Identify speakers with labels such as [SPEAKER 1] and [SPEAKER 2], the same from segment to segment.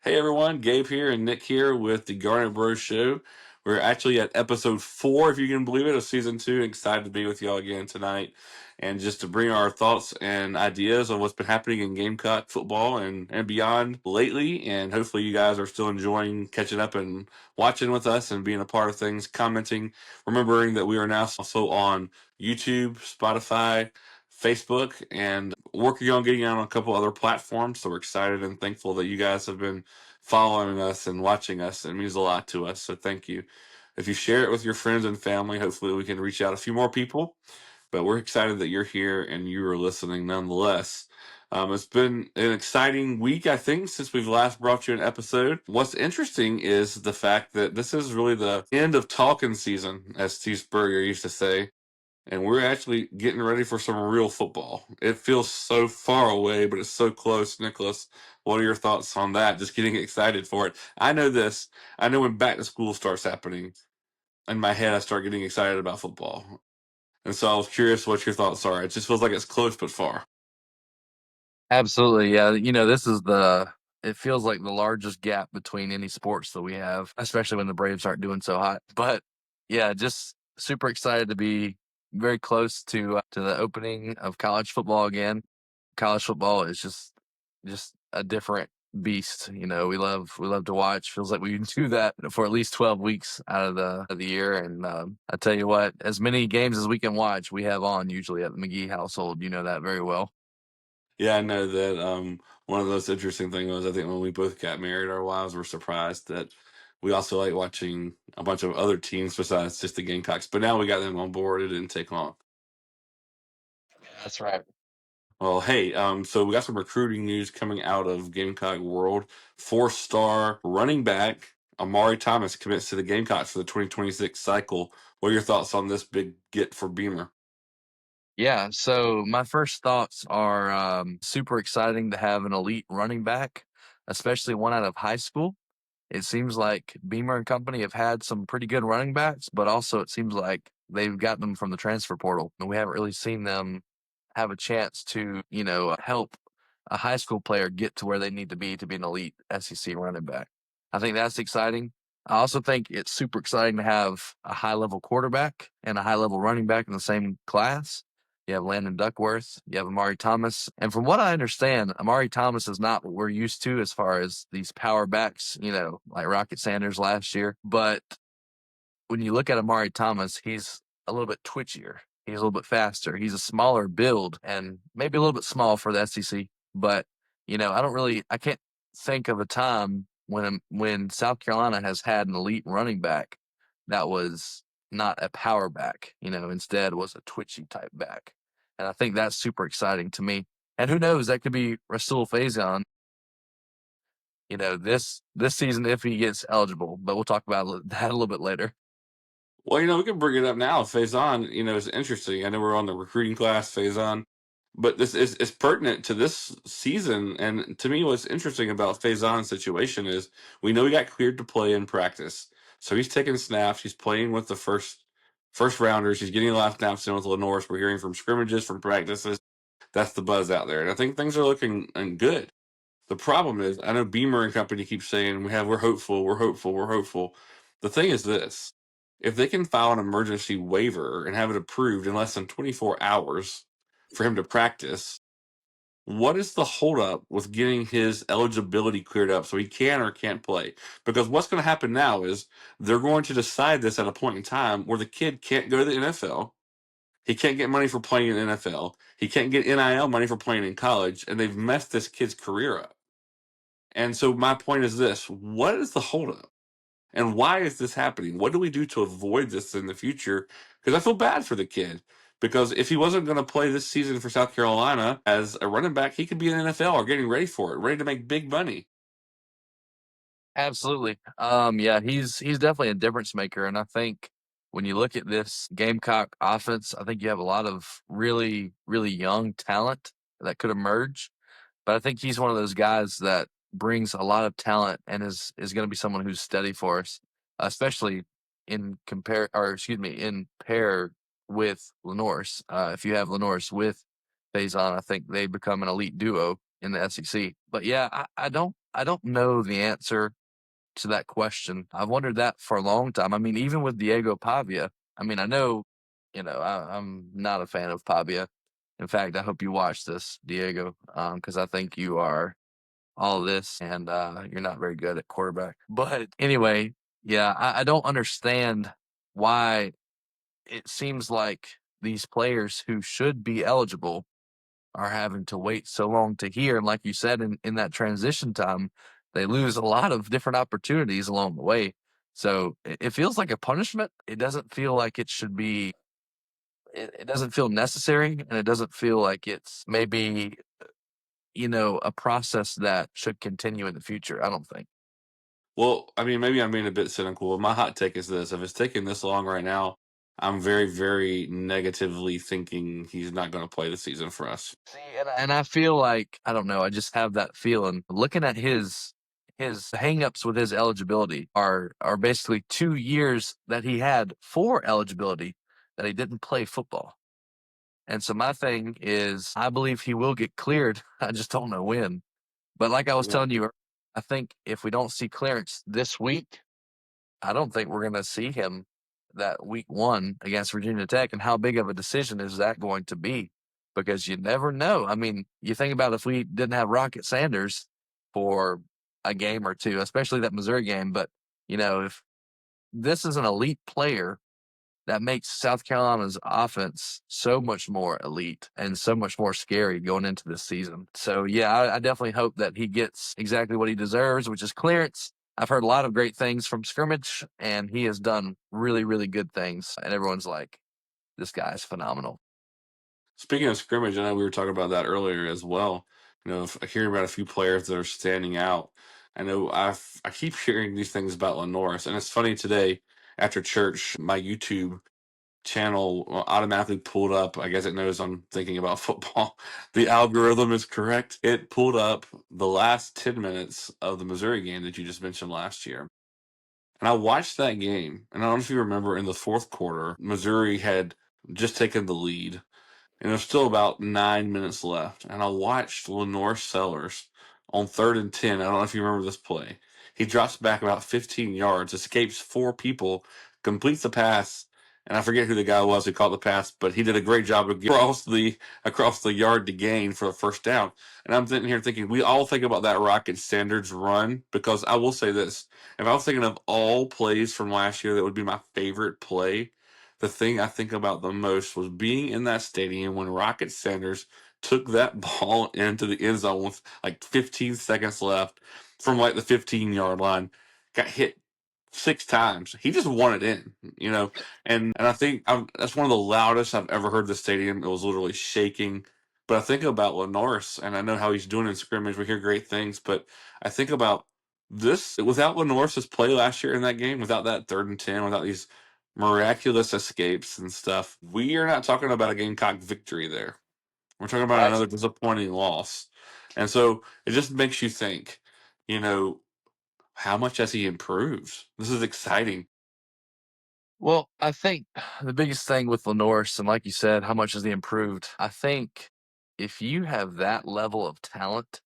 [SPEAKER 1] Hey everyone, Gabe here and Nick here with the Garnet Bros Show. We're actually at episode 4, if you can believe it, of season 2. Excited to be with y'all again tonight and just to bring our thoughts and ideas on what's been happening in Gamecock football and beyond lately. And hopefully you guys are still enjoying catching up and watching with us and being a part of things, commenting, remembering that we are now also on YouTube, Spotify, Facebook, and working on getting out on a couple other platforms. So we're excited and thankful that you guys have been following us and watching us. It means a lot to us. So thank you. If you share it with your friends and family, hopefully we can reach out a few more people. But we're excited that you're here and you are listening nonetheless. It's been an exciting week, I think, since we've last brought you an episode. What's interesting is the fact that this is really the end of talking season, as Steve Spurrier used to say, and we're actually getting ready for some real football. It feels so far away, but it's so close. Nicholas, what are your thoughts on that? Just getting excited for it. I know this. I know when back to school starts happening, in my head, I start getting excited about football. And so I was curious what your thoughts are. It just feels like it's close but far.
[SPEAKER 2] Absolutely, yeah, this is it feels like the largest gap between any sports that we have, especially when the Braves aren't doing so hot, but, yeah, just super excited to be very close to the opening of college football again. College football is just a different beast, we love to watch, feels like we do that for at least 12 weeks out of the year, and, I tell you what, as many games as we can watch, we have on usually at the McGee household, you know that very well.
[SPEAKER 1] Yeah, I know that one of those interesting things was I think when we both got married, our wives were surprised that we also like watching a bunch of other teams besides just the Gamecocks. But now we got them on board. It didn't take long.
[SPEAKER 2] That's right.
[SPEAKER 1] Well, hey, so we got some recruiting news coming out of Gamecock World. Four-star running back Amari Thomas commits to the Gamecocks for the 2026 cycle. What are your thoughts on this big get for Beamer?
[SPEAKER 2] Yeah, so my first thoughts are super exciting to have an elite running back, especially one out of high school. It seems like Beamer and company have had some pretty good running backs, but also it seems like they've gotten them from the transfer portal. And we haven't really seen them have a chance to, help a high school player get to where they need to be an elite SEC running back. I think that's exciting. I also think it's super exciting to have a high level quarterback and a high level running back in the same class. You have Landon Duckworth, you have Amari Thomas. And from what I understand, Amari Thomas is not what we're used to as far as these power backs, like Rocket Sanders last year. But when you look at Amari Thomas, he's a little bit twitchier. He's a little bit faster. He's a smaller build and maybe a little bit small for the SEC. But, I can't think of a time when South Carolina has had an elite running back that was not a power back, instead was a twitchy type back. And I think that's super exciting to me. And who knows, that could be Rasul Faison, this season if he gets eligible. But we'll talk about that a little bit later.
[SPEAKER 1] Well, we can bring it up now. Faison, it's interesting. I know we're on the recruiting class, Faison, but this is pertinent to this season. And to me, what's interesting about Faison's situation is we know he got cleared to play in practice, so he's taking snaps. He's playing with the first rounders. He's getting a lot of snaps in with Lenore. We're hearing from scrimmages, from practices. That's the buzz out there, and I think things are looking good. The problem is, I know Beamer and company keep saying we're hopeful, we're hopeful, we're hopeful. The thing is this: if they can file an emergency waiver and have it approved in less than 24 hours for him to practice, what is the holdup with getting his eligibility cleared up so he can or can't play? Because what's going to happen now is they're going to decide this at a point in time where the kid can't go to the NFL. He can't get money for playing in the NFL. He can't get NIL money for playing in college, and they've messed this kid's career up. And so my point is this: what is the holdup? And why is this happening? What do we do to avoid this in the future? Because I feel bad for the kid. Because if he wasn't going to play this season for South Carolina as a running back, he could be in the NFL or getting ready for it, ready to make big money.
[SPEAKER 2] Absolutely. Yeah, he's definitely a difference maker, and I think when you look at this Gamecock offense, I think you have a lot of really, really young talent that could emerge. But I think he's one of those guys that brings a lot of talent and is going to be someone who's steady for us, especially in pair with Lenores. If you have Lenores with Faison, I think they become an elite duo. in the SEC. But yeah, I don't know the answer to that question. I've wondered that for a long time. I mean, even with Diego Pavia, I mean, I know, I'm not a fan of Pavia. In fact, I hope you watch this, Diego, because I think you are all this and you're not very good at quarterback. But anyway, yeah, I don't understand why it seems like these players who should be eligible are having to wait so long to hear. And like you said, in that transition time, they lose a lot of different opportunities along the way. So it feels like a punishment. It doesn't feel like it should be, it doesn't feel necessary. And it doesn't feel like it's maybe, a process that should continue in the future. I don't think.
[SPEAKER 1] Well, I mean, maybe I'm being a bit cynical, but my hot take is this: if it's taking this long right now, I'm very, very negatively thinking he's not going to play the season for us.
[SPEAKER 2] See, and I feel like I don't know. I just have that feeling. Looking at his hangups with his eligibility are basically 2 years that he had for eligibility that he didn't play football. And so my thing is, I believe he will get cleared. I just don't know when. But like I was
[SPEAKER 1] Yeah.
[SPEAKER 2] telling you, I think if we don't see clearance this week, I don't think we're going to see him that week one against Virginia Tech. And how big of a decision is that going to be? Because you never know. I mean, you think about if we didn't have Rocket Sanders for a game or two, especially that Missouri game. But, if this is an elite player that makes South Carolina's offense so much more elite and so much more scary going into this season. So, yeah, I definitely hope that he gets exactly what he deserves, which is clearance. I've heard a lot of great things from scrimmage, and he has done really, really good things. And everyone's like, this guy is phenomenal.
[SPEAKER 1] Speaking of scrimmage, I know we were talking about that earlier as well. Hearing about a few players that are standing out. I know I keep hearing these things about Lenoris, and it's funny today after church, my YouTube channel automatically pulled up. I guess it knows I'm thinking about football. The algorithm is correct. It pulled up the last 10 minutes of the Missouri game that you just mentioned last year. And I watched that game, and I don't know if you remember in the fourth quarter, Missouri had just taken the lead and there's still about 9 minutes left. And I watched Lenore Sellers on 3rd and 10. I don't know if you remember this play. He drops back about 15 yards, escapes four people, completes the pass, and I forget who the guy was who caught the pass, but he did a great job of getting across the yard to gain for the first down. And I'm sitting here thinking, we all think about that Rocket Standards run because I will say this: if I was thinking of all plays from last year, that would be my favorite play. The thing I think about the most was being in that stadium when Rocket Sanders took that ball into the end zone with like 15 seconds left from like the 15-yard line, got hit 6 times. He just won it in. And I think that's one of the loudest I've ever heard the stadium. It was literally shaking. But I think about Lenoris, and I know how he's doing in scrimmage. We hear great things, but I think about this without Lenoris's play last year in that game, without that 3rd and 10, without these miraculous escapes and stuff. We are not talking about a Gamecock victory there. We're talking about
[SPEAKER 2] Right.
[SPEAKER 1] another disappointing loss. And so it just makes you think, you know, how much has he improved? This is exciting.
[SPEAKER 2] Well, I think the biggest thing with Lenoris, and like you said, how much has he improved? I think if you have that level of talent,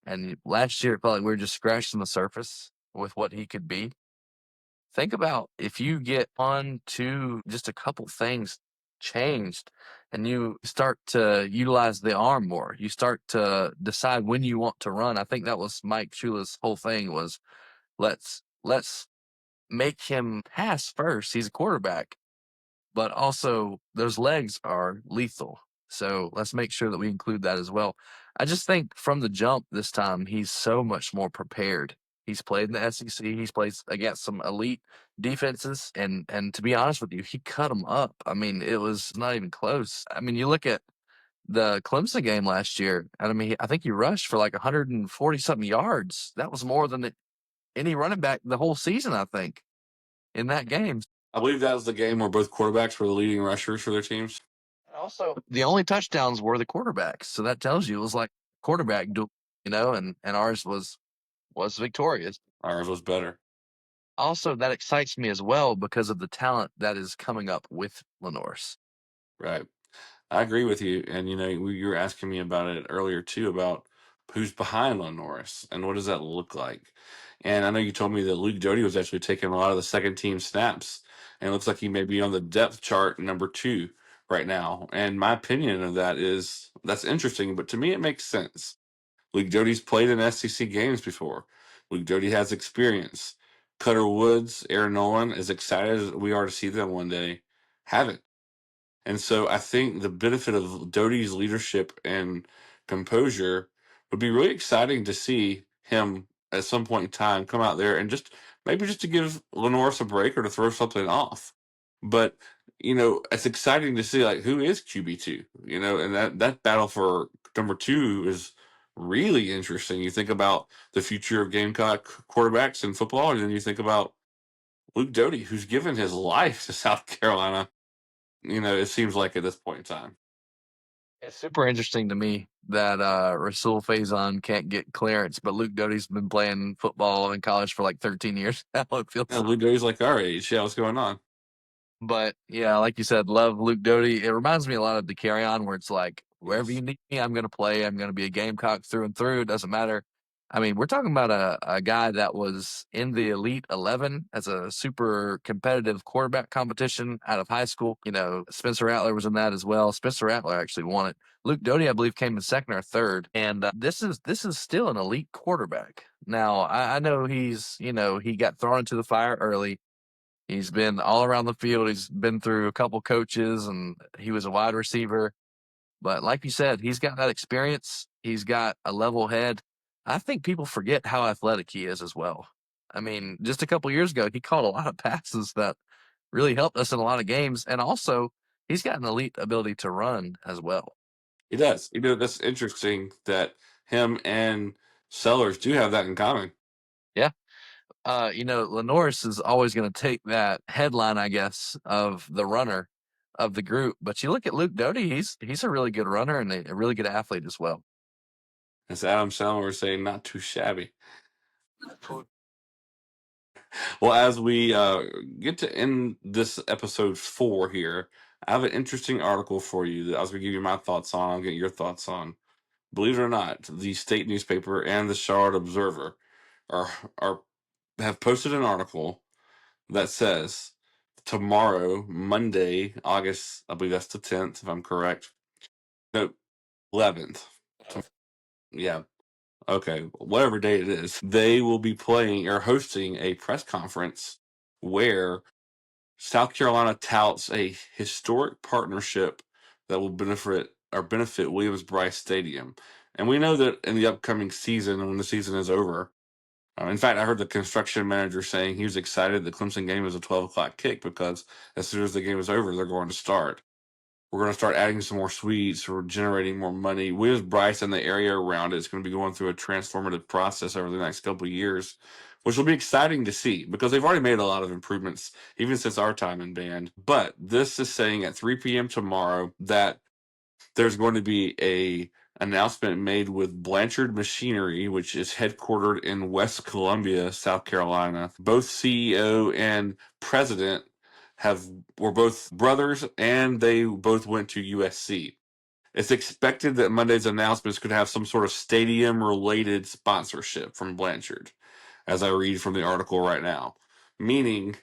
[SPEAKER 2] and last year it felt like we were just scratching the surface with what he could be. Think about if you get on to just a couple things changed and you start to utilize the arm more. You start to decide when you want to run. I think that was Mike Shula's whole thing was let's make him pass first. He's a quarterback, but also those legs are lethal. So let's make sure that we include that as well. I just think from the jump this time, he's so much more prepared. He's played in the SEC. He's played against some elite defenses, and to be honest with you, he cut them up. I mean, it was not even close. I mean, you look at the Clemson game last year, and I mean, I think he rushed for like 140 something yards. That was more than any running back the whole season, I think, in that game.
[SPEAKER 1] I believe that was the game where both quarterbacks were the leading rushers for their teams.
[SPEAKER 2] Also, the only touchdowns were the quarterbacks, so that tells you it was like quarterback duel, and ours was victorious.
[SPEAKER 1] Ours was better.
[SPEAKER 2] Also, that excites me as well because of the talent that is coming up with Lenoris.
[SPEAKER 1] Right. I agree with you. And, you were asking me about it earlier, too, about who's behind Norris, and what does that look like? And I know you told me that Luke Doty was actually taking a lot of the second team snaps, and it looks like he may be on the depth chart number 2 right now. And my opinion of that is that's interesting, but to me it makes sense. Luke Doty's played in SEC games before. Luke Doty has experience. Cutter Woods, Aaron Nolan, as excited as we are to see them one day, haven't. And so I think the benefit of Doty's leadership and composure would be really exciting to see him at some point in time come out there and just maybe just to give Lenoris a break or to throw something off. But it's exciting to see like who is QB2, and that battle for number 2 is really interesting. You think about the future of Gamecock quarterbacks in football, and then you think about Luke Doty, who's given his life to South Carolina, it seems like at this point in time.
[SPEAKER 2] It's super interesting to me that Rasul Faison can't get clearance, but Luke Doty's been playing football in college for like 13 years now. It feels
[SPEAKER 1] Yeah, Luke Doty's like our age. Yeah, what's going on?
[SPEAKER 2] But yeah, like you said, love Luke Doty. It reminds me a lot of DeCarrion, where it's like wherever
[SPEAKER 1] Yes.
[SPEAKER 2] you need me, I'm going to play. I'm going to be a Gamecock through and through. It doesn't matter. I mean, we're talking about a guy that was in the Elite 11 as a super competitive quarterback competition out of high school. Spencer Rattler was in that as well. Spencer Rattler actually won it. Luke Doty, I believe, came in second or third, and this is still an elite quarterback. Now, I know he got thrown into the fire early. He's been all around the field. He's been through a couple coaches, and he was a wide receiver. But like you said, he's got that experience. He's got a level head. I think people forget how athletic he is as well. I mean, just a couple years ago, he caught a lot of passes that really helped us in a lot of games. And also, he's got an elite ability to run as well.
[SPEAKER 1] He does. That's interesting that him and Sellers do have that in common.
[SPEAKER 2] Yeah. Lenoris is always going to take that headline, I guess, of the runner of the group. But you look at Luke Doty; he's a really good runner and a really good athlete as well.
[SPEAKER 1] As Adam Sandler was saying, not too shabby. Well, as we get to end this episode 4 here, I have an interesting article for you that I was going to give you my thoughts on. I'll get your thoughts on. Believe it or not, the state newspaper and the Charlotte Observer are have posted an article that says tomorrow, Monday, August, I believe that's the 10th, if I'm correct. No, 11th. Yeah. Okay. Whatever day it is, they will be playing or hosting a press conference where South Carolina touts a historic partnership that will benefit Williams-Brice Stadium. And we know that in the upcoming season, when the season is over, in fact, I heard the construction manager saying he was excited the Clemson game was a 12 o'clock kick because as soon as the game is over, they're going to start. We're going to start adding some more suites. We're generating more money. Williams-Brice and the area around it is going to be going through a transformative process over the next couple of years, which will be exciting to see because they've already made a lot of improvements even since our time in band. But this is saying at 3 p.m. tomorrow that there's going to be a announcement made with Blanchard Machinery, which is headquartered in West Columbia, South Carolina. Both CEO and president were both brothers, and they both went to USC. It's expected that Monday's announcements could have some sort of stadium-related sponsorship from Blanchard, as I read from the article right now, meaning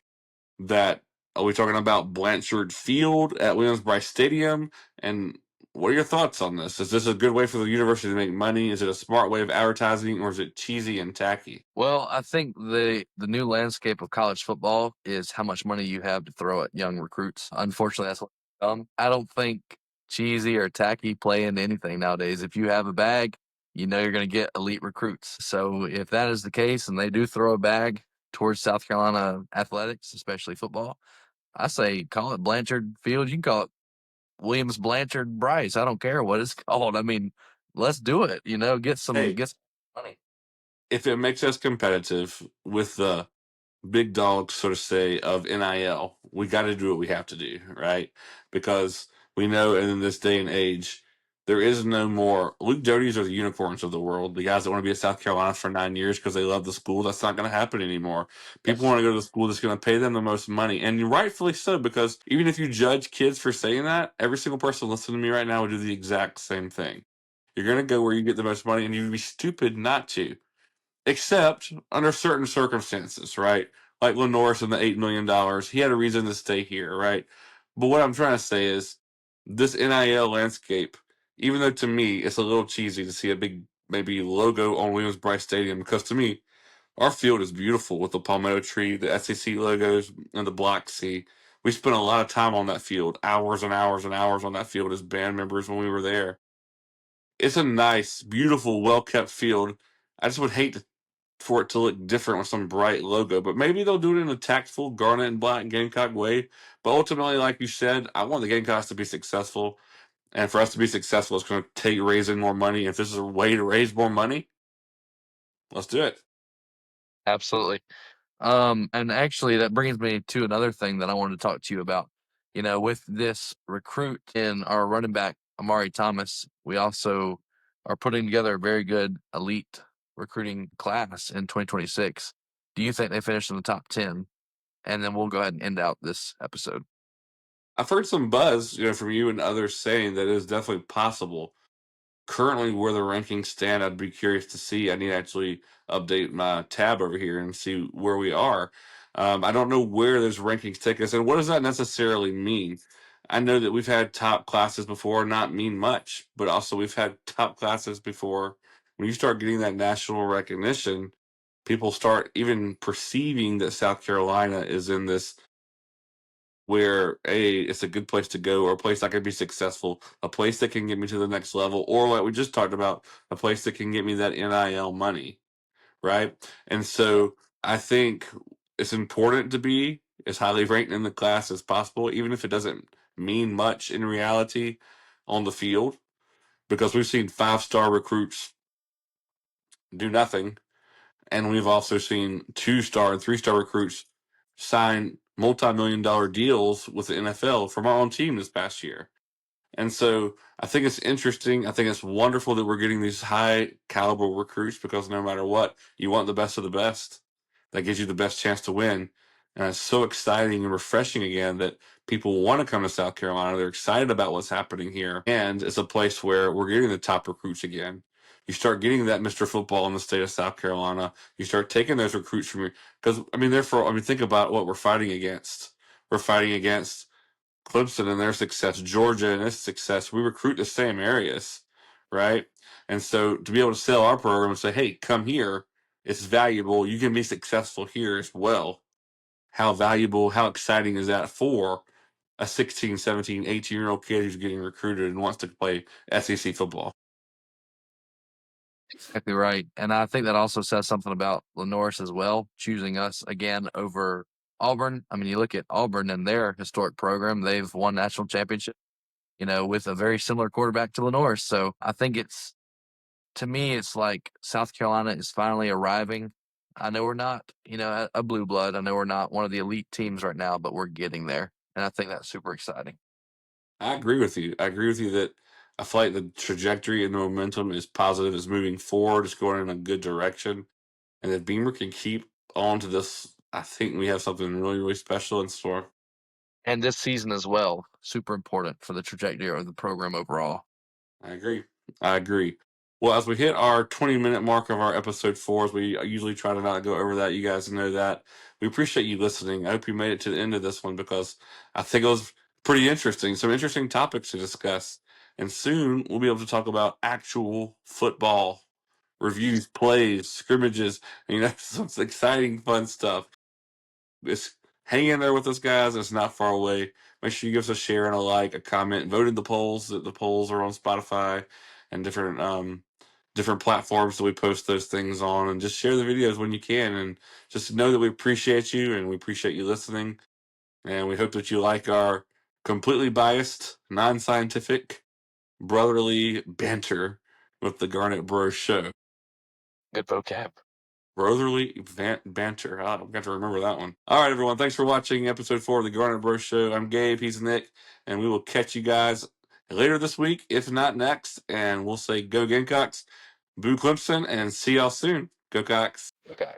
[SPEAKER 1] that are we talking about Blanchard Field at Williams-Brice Stadium? And what are your thoughts on this? Is this a good way for the university to make money? Is it a smart way of advertising, or is it cheesy and tacky?
[SPEAKER 2] Well, I think the new landscape of college football is how much money you have to throw at young recruits. Unfortunately, that's what I don't think cheesy or tacky play into anything nowadays. If you have a bag, you know you're going to get elite recruits. So if that is the case, and they do throw a bag towards South Carolina athletics, especially football, I say call it Blanchard Field. You can call it Williams Blanchard Brice. I don't care what it's called. I mean, let's do it.
[SPEAKER 1] Hey,
[SPEAKER 2] Get some money.
[SPEAKER 1] if it makes us competitive with the big dogs, so to say, of NIL, we got to do what we have to do, right? Because we know in this day and age, there is no more. Luke Doty's are the unicorns of the world. The guys that want to be at South Carolina for 9 years because they love the school. That's not going to happen anymore. People
[SPEAKER 2] Yes.
[SPEAKER 1] want to go to the school that's going to pay them the most money, and rightfully so. Because even if you judge kids for saying that, every single person listening to me right now would do the exact same thing. You're going to go where you get the most money, and you'd be stupid not to, except under certain circumstances, right? Like Lenoris and the $8 million, he had a reason to stay here, right? But what I'm trying to say is this NIL landscape, even though to me it's a little cheesy to see a big maybe logo on Williams-Brice Stadium, because to me our field is beautiful with the palmetto tree, the SEC logos, and the Block C. We spent a lot of time on that field, hours and hours and hours on that field as band members when we were there. It's a nice, beautiful, well kept field. I just would hate for it to look different with some bright logo, but maybe they'll do it in a tactful garnet and black Gamecock way. But ultimately, like you said, I want the Gamecocks to be successful. And for us to be successful, it's going to take raising more money. If this is a way to raise more money, let's do it.
[SPEAKER 2] Absolutely. And actually, that brings me to another thing that I wanted to talk to you about. With this recruit in our running back, Amari Thomas, we also are putting together a very good elite recruiting class in 2026. Do you think they finish in the top 10? And then we'll go ahead and end out this episode.
[SPEAKER 1] I've heard some buzz, from you and others saying that it is definitely possible. Currently, where the rankings stand, I'd be curious to see. I need to actually update my tab over here and see where we are. I don't know where those rankings take us, and what does that necessarily mean? I know that we've had top classes before, not mean much, but also we've had top classes before. When you start getting that national recognition, people start even perceiving that South Carolina is in this where it's a good place to go, or a place that can be successful, a place that can get me to the next level, or like we just talked about, a place that can get me that NIL money, right? And so I think it's important to be as highly ranked in the class as possible, even if it doesn't mean much in reality on the field, because we've seen 5-star recruits do nothing, and we've also seen 2-star and 3-star recruits sign multi-million-dollar deals with the NFL from our own team this past year. And so I think it's interesting. I think it's wonderful that we're getting these high caliber recruits, because no matter what, you want the best of the best. That gives you the best chance to win. And it's so exciting and refreshing again that people want to come to South Carolina. They're excited about what's happening here. And it's a place where we're getting the top recruits again. You start getting that Mr. Football in the state of South Carolina. You start taking those recruits from your, because think about what we're fighting against. We're fighting against Clemson and their success, Georgia and its success. We recruit the same areas, right? And so to be able to sell our program and say, hey, come here, it's valuable. You can be successful here as well. How valuable, how exciting is that for a 16, 17, 18-year-old kid who's getting recruited and wants to play SEC football?
[SPEAKER 2] Exactly right. And I think that also says something about Lenoris as well, choosing us again over Auburn. I mean, you look at Auburn and their historic program, they've won national championship, with a very similar quarterback to Lenoris. So I think to me, it's like South Carolina is finally arriving. I know we're not, a blue blood. I know we're not one of the elite teams right now, but we're getting there. And I think that's super exciting.
[SPEAKER 1] I agree with you. I agree with you that I feel like the trajectory and the momentum is positive, is moving forward, it's going in a good direction. And if Beamer can keep on to this, I think we have something really, really special in store.
[SPEAKER 2] And this season as well, super important for the trajectory of the program overall.
[SPEAKER 1] I agree. I agree. Well, as we hit our 20-minute mark of our episode 4, as we usually try to not go over that, you guys know that. We appreciate you listening. I hope you made it to the end of this one, because I think it was pretty interesting. Some interesting topics to discuss. And soon we'll be able to talk about actual football reviews, plays, scrimmages, some exciting, fun stuff. It's hang in there with us, guys. It's not far away. Make sure you give us a share and a like, a comment, vote in the polls. The polls are on Spotify and different platforms that we post those things on, and just share the videos when you can. And just know that we appreciate you, and we appreciate you listening. And we hope that you like our completely biased, non-scientific, brotherly banter with the Garnet Bros Show.
[SPEAKER 2] Good vocab.
[SPEAKER 1] Brotherly banter. I'm going to remember that one. All right, everyone. Thanks for watching episode 4 of the Garnet Bros Show. I'm Gabe. He's Nick. And we will catch you guys later this week, if not next. And we'll say go Gamecocks, boo Clemson, and see y'all soon. Go Cox.
[SPEAKER 2] Okay.